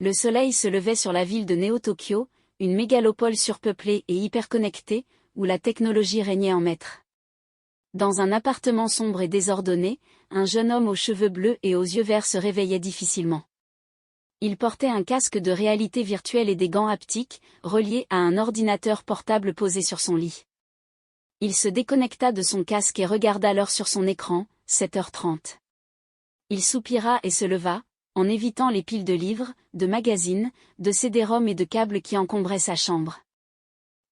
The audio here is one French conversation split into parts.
Le soleil se levait sur la ville de Néo-Tokyo, une mégalopole surpeuplée et hyperconnectée, où la technologie régnait en maître. Dans un appartement sombre et désordonné, un jeune homme aux cheveux bleus et aux yeux verts se réveillait difficilement. Il portait un casque de réalité virtuelle et des gants haptiques, reliés à un ordinateur portable posé sur son lit. Il se déconnecta de son casque et regarda l'heure sur son écran, 7h30. Il soupira et se leva, en évitant les piles de livres, de magazines, de CD-ROM et de câbles qui encombraient sa chambre.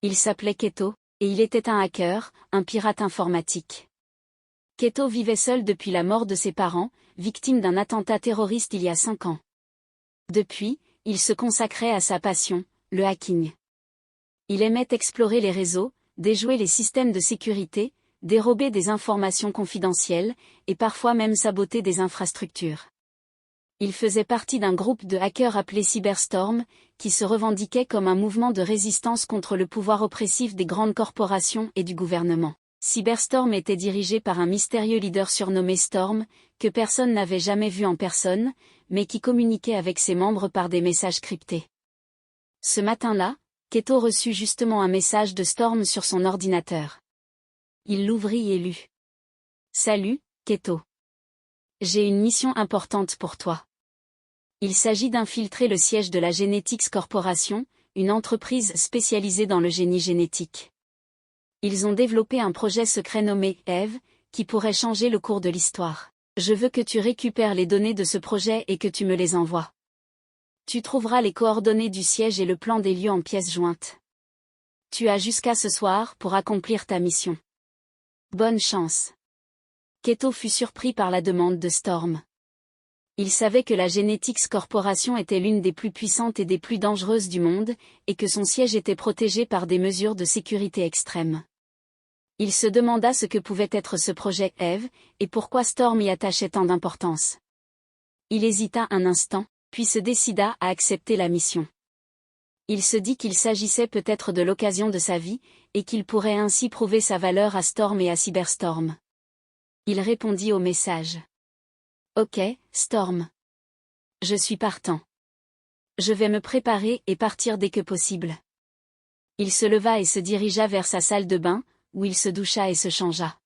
Il s'appelait Keto, et il était un hacker, un pirate informatique. Keto vivait seul depuis la mort de ses parents, victime d'un attentat terroriste il y a 5 ans. Depuis, il se consacrait à sa passion, le hacking. Il aimait explorer les réseaux, déjouer les systèmes de sécurité, dérober des informations confidentielles, et parfois même saboter des infrastructures. Il faisait partie d'un groupe de hackers appelé Cyberstorm, qui se revendiquait comme un mouvement de résistance contre le pouvoir oppressif des grandes corporations et du gouvernement. Cyberstorm était dirigé par un mystérieux leader surnommé Storm, que personne n'avait jamais vu en personne, mais qui communiquait avec ses membres par des messages cryptés. Ce matin-là, Keto reçut justement un message de Storm sur son ordinateur. Il l'ouvrit et lut. « Salut, Keto. J'ai une mission importante pour toi. Il s'agit d'infiltrer le siège de la Genetics Corporation, une entreprise spécialisée dans le génie génétique. Ils ont développé un projet secret nommé Eve, qui pourrait changer le cours de l'histoire. Je veux que tu récupères les données de ce projet et que tu me les envoies. Tu trouveras les coordonnées du siège et le plan des lieux en pièces jointes. Tu as jusqu'à ce soir pour accomplir ta mission. Bonne chance. » Keto fut surpris par la demande de Storm. Il savait que la Genetics Corporation était l'une des plus puissantes et des plus dangereuses du monde, et que son siège était protégé par des mesures de sécurité extrêmes. Il se demanda ce que pouvait être ce projet Eve, et pourquoi Storm y attachait tant d'importance. Il hésita un instant, puis se décida à accepter la mission. Il se dit qu'il s'agissait peut-être de l'occasion de sa vie, et qu'il pourrait ainsi prouver sa valeur à Storm et à Cyberstorm. Il répondit au message. « Ok, Storm. Je suis partant. Je vais me préparer et partir dès que possible. » Il se leva et se dirigea vers sa salle de bain, où il se doucha et se changea.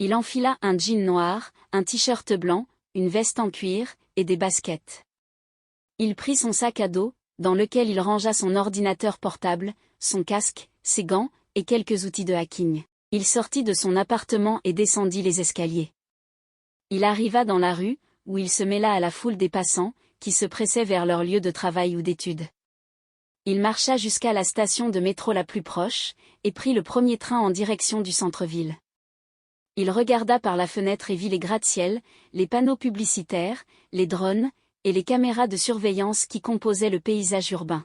Il enfila un jean noir, un t-shirt blanc, une veste en cuir, et des baskets. Il prit son sac à dos, dans lequel il rangea son ordinateur portable, son casque, ses gants, et quelques outils de hacking. Il sortit de son appartement et descendit les escaliers. Il arriva dans la rue, où il se mêla à la foule des passants, qui se pressaient vers leur lieu de travail ou d'études. Il marcha jusqu'à la station de métro la plus proche, et prit le premier train en direction du centre-ville. Il regarda par la fenêtre et vit les gratte-ciel, les panneaux publicitaires, les drones, et les caméras de surveillance qui composaient le paysage urbain.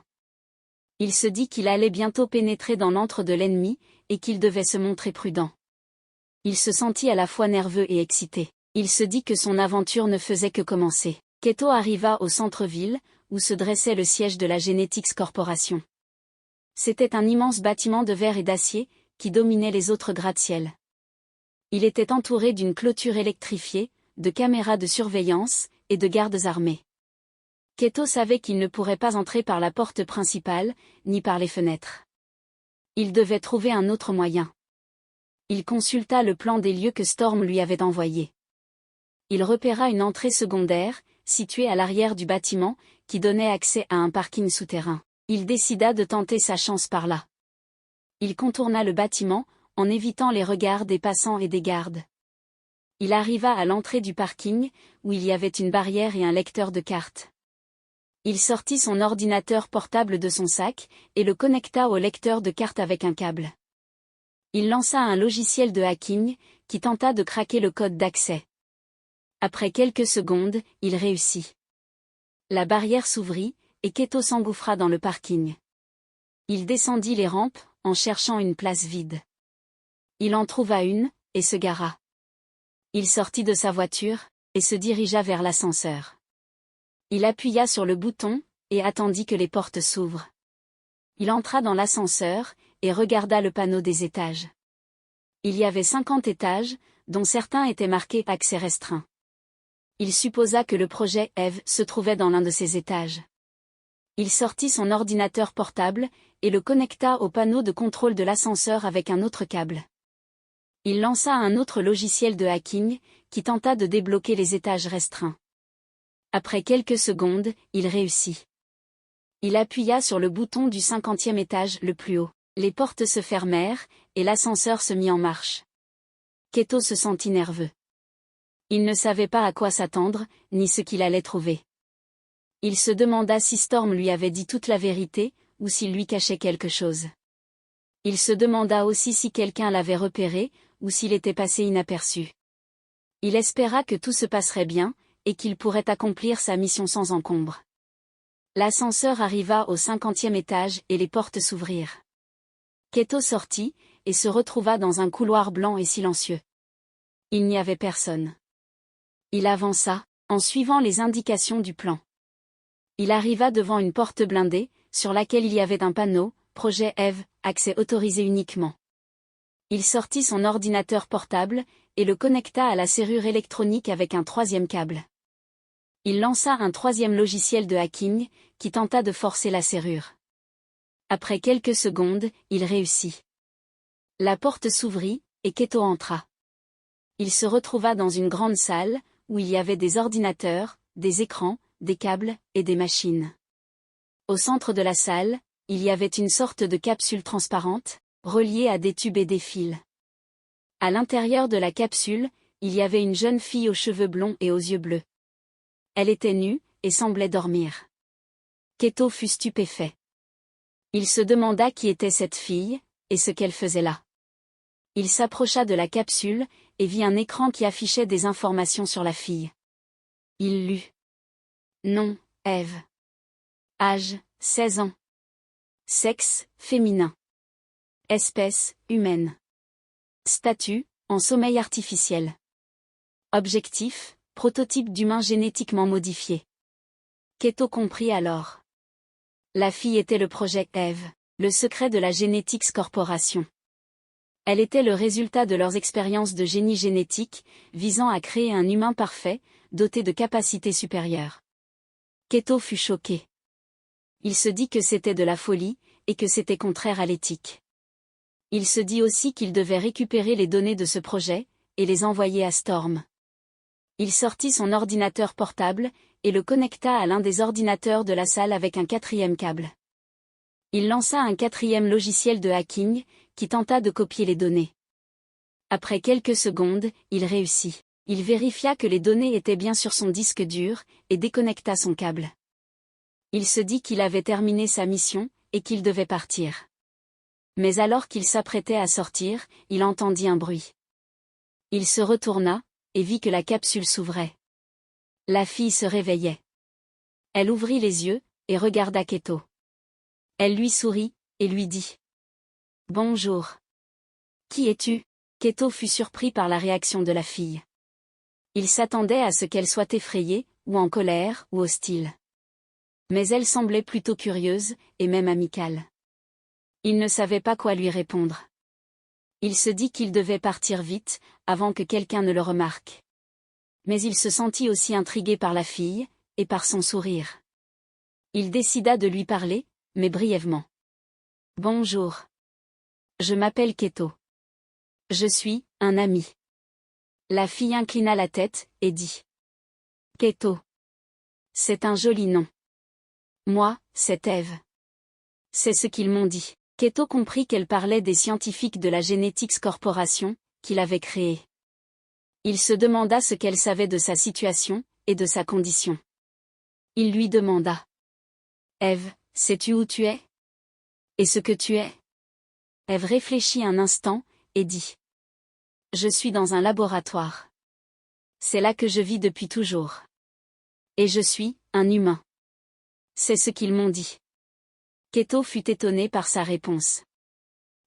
Il se dit qu'il allait bientôt pénétrer dans l'antre de l'ennemi, et qu'il devait se montrer prudent. Il se sentit à la fois nerveux et excité. Il se dit que son aventure ne faisait que commencer. Keto arriva au centre-ville, où se dressait le siège de la Genetics Corporation. C'était un immense bâtiment de verre et d'acier, qui dominait les autres gratte-ciel. Il était entouré d'une clôture électrifiée, de caméras de surveillance, et de gardes armés. Keto savait qu'il ne pourrait pas entrer par la porte principale, ni par les fenêtres. Il devait trouver un autre moyen. Il consulta le plan des lieux que Storm lui avait envoyé. Il repéra une entrée secondaire, située à l'arrière du bâtiment, qui donnait accès à un parking souterrain. Il décida de tenter sa chance par là. Il contourna le bâtiment, en évitant les regards des passants et des gardes. Il arriva à l'entrée du parking, où il y avait une barrière et un lecteur de cartes. Il sortit son ordinateur portable de son sac, et le connecta au lecteur de cartes avec un câble. Il lança un logiciel de hacking, qui tenta de craquer le code d'accès. Après quelques secondes, il réussit. La barrière s'ouvrit, et Keto s'engouffra dans le parking. Il descendit les rampes, en cherchant une place vide. Il en trouva une, et se gara. Il sortit de sa voiture, et se dirigea vers l'ascenseur. Il appuya sur le bouton, et attendit que les portes s'ouvrent. Il entra dans l'ascenseur, et regarda le panneau des étages. Il y avait 50 étages, dont certains étaient marqués « accès restreint ». Il supposa que le projet Eve se trouvait dans l'un de ces étages. Il sortit son ordinateur portable, et le connecta au panneau de contrôle de l'ascenseur avec un autre câble. Il lança un autre logiciel de hacking, qui tenta de débloquer les étages restreints. Après quelques secondes, il réussit. Il appuya sur le bouton du 50e étage le plus haut. Les portes se fermèrent, et l'ascenseur se mit en marche. Keto se sentit nerveux. Il ne savait pas à quoi s'attendre, ni ce qu'il allait trouver. Il se demanda si Storm lui avait dit toute la vérité, ou s'il lui cachait quelque chose. Il se demanda aussi si quelqu'un l'avait repéré, ou s'il était passé inaperçu. Il espéra que tout se passerait bien, et qu'il pourrait accomplir sa mission sans encombre. L'ascenseur arriva au 50e étage et les portes s'ouvrirent. Keto sortit, et se retrouva dans un couloir blanc et silencieux. Il n'y avait personne. Il avança, en suivant les indications du plan. Il arriva devant une porte blindée, sur laquelle il y avait un panneau, Projet Eve, accès autorisé uniquement. Il sortit son ordinateur portable, et le connecta à la serrure électronique avec un troisième câble. Il lança un troisième logiciel de hacking, qui tenta de forcer la serrure. Après quelques secondes, il réussit. La porte s'ouvrit, et Keto entra. Il se retrouva dans une grande salle, où il y avait des ordinateurs, des écrans, des câbles, et des machines. Au centre de la salle, il y avait une sorte de capsule transparente, reliée à des tubes et des fils. À l'intérieur de la capsule, il y avait une jeune fille aux cheveux blonds et aux yeux bleus. Elle était nue, et semblait dormir. Keto fut stupéfait. Il se demanda qui était cette fille, et ce qu'elle faisait là. Il s'approcha de la capsule, et vit un écran qui affichait des informations sur la fille. Il lut. Nom, Eve. Âge, 16 ans. Sexe, féminin. Espèce, humaine. Statut, en sommeil artificiel. Objectif, prototype d'humain génétiquement modifié. Keto comprit alors. La fille était le projet Eve, le secret de la Genetics Corporation. Elle était le résultat de leurs expériences de génie génétique, visant à créer un humain parfait, doté de capacités supérieures. Keto fut choqué. Il se dit que c'était de la folie, et que c'était contraire à l'éthique. Il se dit aussi qu'il devait récupérer les données de ce projet, et les envoyer à Storm. Il sortit son ordinateur portable, et le connecta à l'un des ordinateurs de la salle avec un quatrième câble. Il lança un quatrième logiciel de hacking, qui tenta de copier les données. Après quelques secondes, il réussit. Il vérifia que les données étaient bien sur son disque dur, et déconnecta son câble. Il se dit qu'il avait terminé sa mission, et qu'il devait partir. Mais alors qu'il s'apprêtait à sortir, il entendit un bruit. Il se retourna, et vit que la capsule s'ouvrait. La fille se réveillait. Elle ouvrit les yeux, et regarda Keto. Elle lui sourit, et lui dit. Bonjour. Qui es-tu? Keto fut surpris par la réaction de la fille. Il s'attendait à ce qu'elle soit effrayée, ou en colère, ou hostile. Mais elle semblait plutôt curieuse, et même amicale. Il ne savait pas quoi lui répondre. Il se dit qu'il devait partir vite, avant que quelqu'un ne le remarque. Mais il se sentit aussi intrigué par la fille, et par son sourire. Il décida de lui parler, mais brièvement. Bonjour. Je m'appelle Keto. Je suis un ami. La fille inclina la tête, et dit. Keto. C'est un joli nom. Moi, c'est Eve. C'est ce qu'ils m'ont dit. Keto comprit qu'elle parlait des scientifiques de la Genetics Corporation, qu'il avait créée. Il se demanda ce qu'elle savait de sa situation, et de sa condition. Il lui demanda. Eve, sais-tu où tu es? Et ce que tu es? Eve réfléchit un instant, et dit. Je suis dans un laboratoire. C'est là que je vis depuis toujours. Et je suis un humain. C'est ce qu'ils m'ont dit. Keto fut étonné par sa réponse.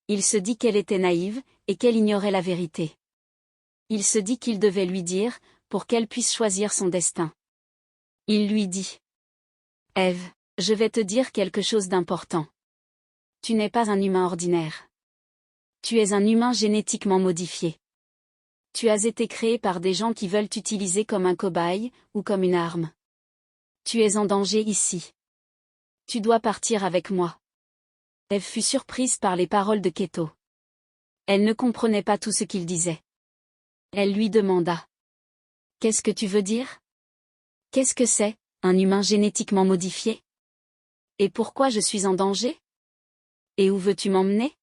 Il se dit qu'elle était naïve, et qu'elle ignorait la vérité. Il se dit qu'il devait lui dire, pour qu'elle puisse choisir son destin. Il lui dit. Eve, je vais te dire quelque chose d'important. Tu n'es pas un humain ordinaire. Tu es un humain génétiquement modifié. Tu as été créé par des gens qui veulent t'utiliser comme un cobaye, ou comme une arme. Tu es en danger ici. Tu dois partir avec moi. Eve fut surprise par les paroles de Keto. Elle ne comprenait pas tout ce qu'il disait. Elle lui demanda. Qu'est-ce que tu veux dire? Qu'est-ce que c'est, un humain génétiquement modifié? Et pourquoi je suis en danger? Et où veux-tu m'emmener?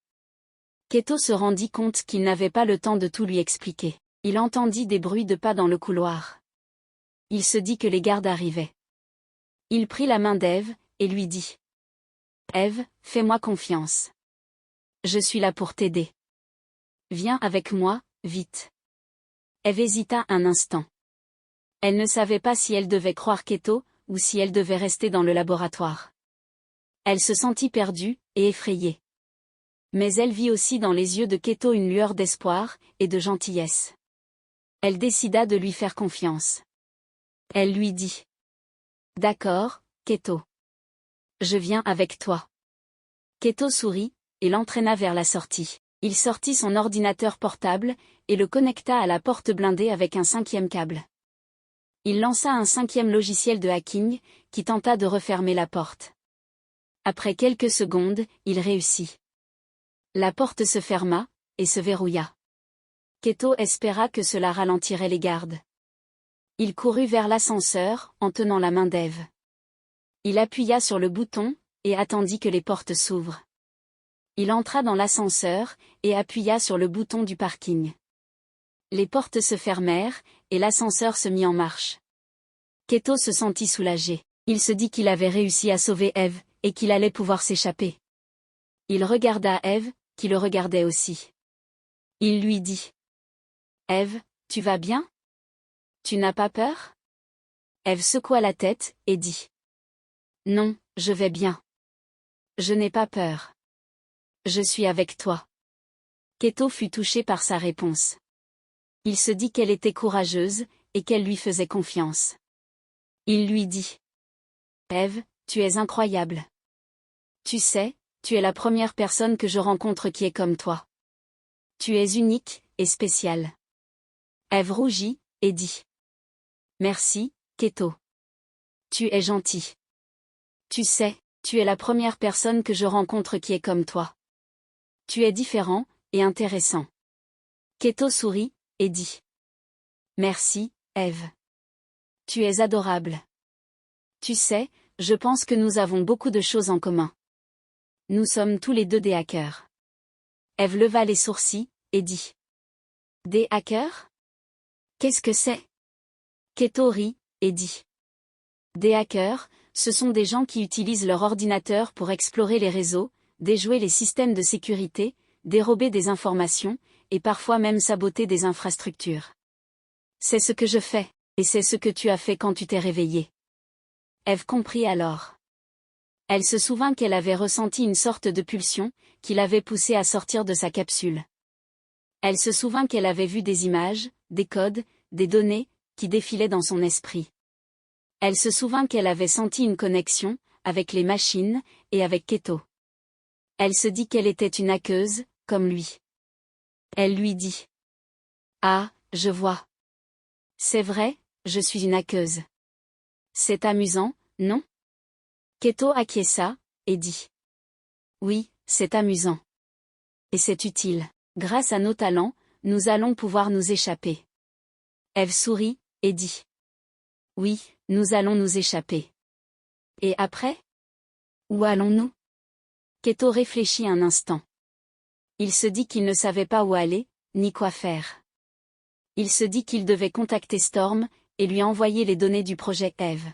Keto se rendit compte qu'il n'avait pas le temps de tout lui expliquer. Il entendit des bruits de pas dans le couloir. Il se dit que les gardes arrivaient. Il prit la main d'Eve, et lui dit. Eve, fais-moi confiance. Je suis là pour t'aider. Viens avec moi, vite. Eve hésita un instant. Elle ne savait pas si elle devait croire Keto, ou si elle devait rester dans le laboratoire. Elle se sentit perdue, et effrayée. Mais elle vit aussi dans les yeux de Keto une lueur d'espoir, et de gentillesse. Elle décida de lui faire confiance. Elle lui dit. D'accord, Keto. Je viens avec toi. Keto sourit, et l'entraîna vers la sortie. Il sortit son ordinateur portable, et le connecta à la porte blindée avec un 5e câble. Il lança un 5e logiciel de hacking, qui tenta de refermer la porte. Après quelques secondes, il réussit. La porte se ferma, et se verrouilla. Keto espéra que cela ralentirait les gardes. Il courut vers l'ascenseur, en tenant la main d'Eve. Il appuya sur le bouton, et attendit que les portes s'ouvrent. Il entra dans l'ascenseur, et appuya sur le bouton du parking. Les portes se fermèrent, et l'ascenseur se mit en marche. Keto se sentit soulagé. Il se dit qu'il avait réussi à sauver Eve, et qu'il allait pouvoir s'échapper. Il regarda Eve, qui le regardait aussi. Il lui dit. Eve, tu vas bien? Tu n'as pas peur? Eve secoua la tête, et dit. Non, je vais bien. Je n'ai pas peur. Je suis avec toi. Keto fut touché par sa réponse. Il se dit qu'elle était courageuse, et qu'elle lui faisait confiance. Il lui dit. Eve, tu es incroyable. Tu sais, tu es la première personne que je rencontre qui est comme toi. Tu es unique, et spéciale. Eve rougit, et dit. Merci, Keto. Tu es gentil. Tu sais, tu es la première personne que je rencontre qui est comme toi. Tu es différent, et intéressant. Keto sourit, et dit. Merci, Eve. Tu es adorable. Tu sais, je pense que nous avons beaucoup de choses en commun. Nous sommes tous les deux des hackers. Eve leva les sourcils, et dit. Des hackers? Qu'est-ce que c'est? Keto rit, et dit. Des hackers, ce sont des gens qui utilisent leur ordinateur pour explorer les réseaux, déjouer les systèmes de sécurité, dérober des informations, et parfois même saboter des infrastructures. C'est ce que je fais, et c'est ce que tu as fait quand tu t'es réveillé. Eve comprit alors. Elle se souvint qu'elle avait ressenti une sorte de pulsion, qui l'avait poussée à sortir de sa capsule. Elle se souvint qu'elle avait vu des images, des codes, des données, qui défilaient dans son esprit. Elle se souvint qu'elle avait senti une connexion, avec les machines, et avec Keto. Elle se dit qu'elle était une hackeuse, comme lui. Elle lui dit. Ah, je vois. C'est vrai, je suis une hackeuse. C'est amusant, non? Keto acquiesça, et dit. Oui, c'est amusant. Et c'est utile. Grâce à nos talents, nous allons pouvoir nous échapper. Eve sourit, et dit. Oui, nous allons nous échapper. Et après? Où allons-nous? Keto réfléchit un instant. Il se dit qu'il ne savait pas où aller, ni quoi faire. Il se dit qu'il devait contacter Storm, et lui envoyer les données du projet Eve.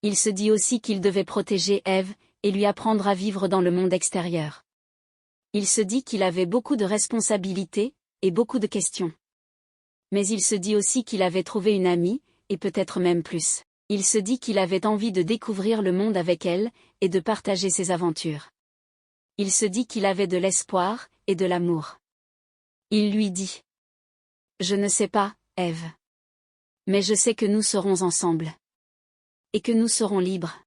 Il se dit aussi qu'il devait protéger Eve, et lui apprendre à vivre dans le monde extérieur. Il se dit qu'il avait beaucoup de responsabilités, et beaucoup de questions. Mais il se dit aussi qu'il avait trouvé une amie, et peut-être même plus. Il se dit qu'il avait envie de découvrir le monde avec elle, et de partager ses aventures. Il se dit qu'il avait de l'espoir, et de l'amour. Il lui dit. Je ne sais pas, Eve. Mais je sais que nous serons ensemble. Et que nous serons libres.